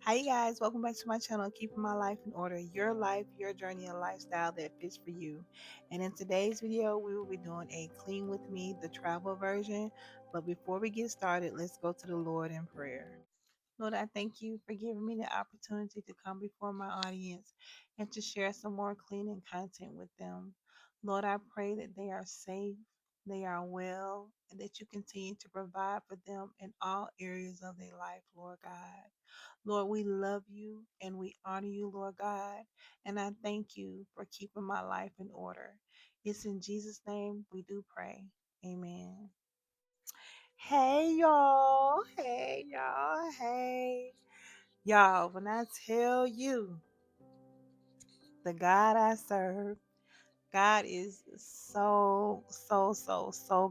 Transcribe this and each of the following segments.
Hi, you guys. Welcome back to my channel, Keeping My Life in Order. Your life, your journey, and lifestyle that fits for you. And in today's video, we will be doing a Clean With Me, the travel version. But before we get started, let's go to the Lord in prayer. Lord, I thank you for giving me the opportunity to come before my audience and to share some more cleaning content with them. Lord, I pray that they are safe, they are well, and that you continue to provide for them in all areas of their life, Lord God. Lord, we love you and we honor you, Lord God. And I thank you for keeping my life in order. It's in Jesus' name we do pray. Amen. Hey, y'all. Hey, y'all. Hey. Y'all, when I tell you the God I serve, God is so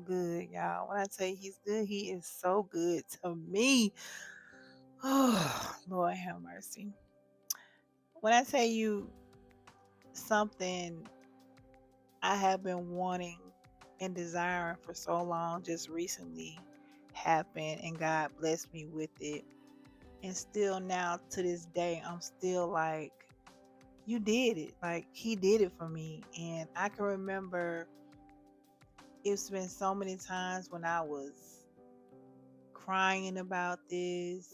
good, y'all. When I tell you he's good, he is so good to me. Oh, Lord have mercy. When I tell you something I have been wanting and desiring for so long just recently happened and God blessed me with it. And still now to this day, I'm still like, you did it. Like he did it for me. And I can remember it's been so many times when I was crying about this,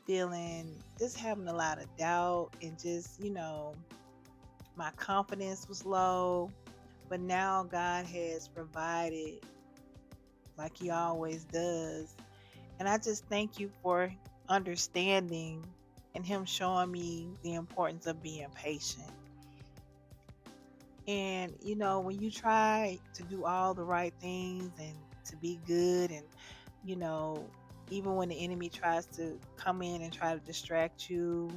feeling just having a lot of doubt and just, my confidence was low. But now God has provided like he always does. And I just thank you for understanding and him showing me the importance of being patient. And when you try to do all the right things and to be good and you know, even when the enemy tries to come in and try to distract you,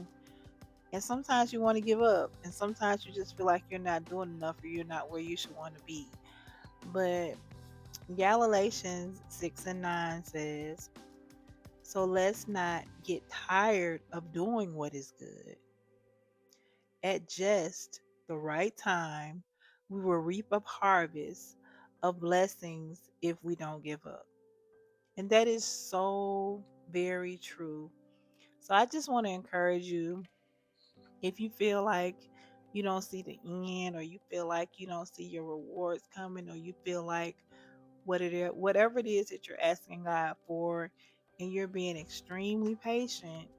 and sometimes you want to give up, and sometimes you just feel like you're not doing enough or you're not where you should want to be. But Galatians 6 and 9 says, so let's not get tired of doing what is good. At just the right time, we will reap a harvest of blessings if we don't give up. And that is so very true. So I just want to encourage you, if you feel like you don't see the end, or you feel like you don't see your rewards coming, or you feel like whatever it is that you're asking God for, and you're being extremely patient,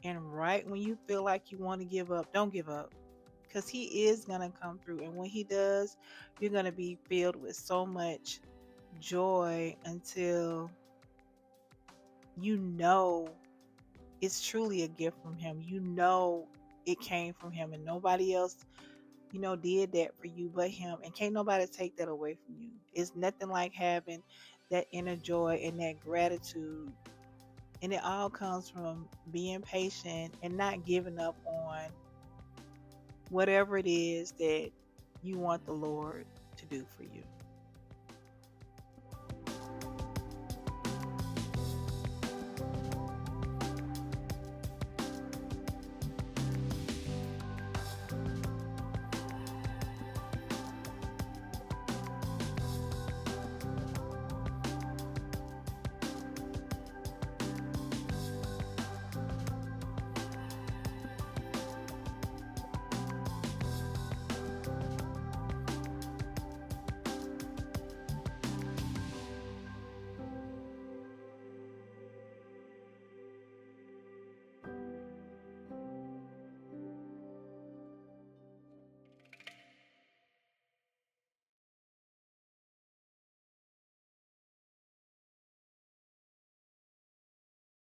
and right when you feel like you want to give up, don't give up. Because he is going to come through. And when he does, you're going to be filled with so much joy until you know it's truly a gift from him. You know it came from him and nobody else, did that for you but him. And can't nobody take that away from you. It's nothing like having that inner joy and that gratitude. And it all comes from being patient and not giving up on whatever it is that you want the Lord to do for you.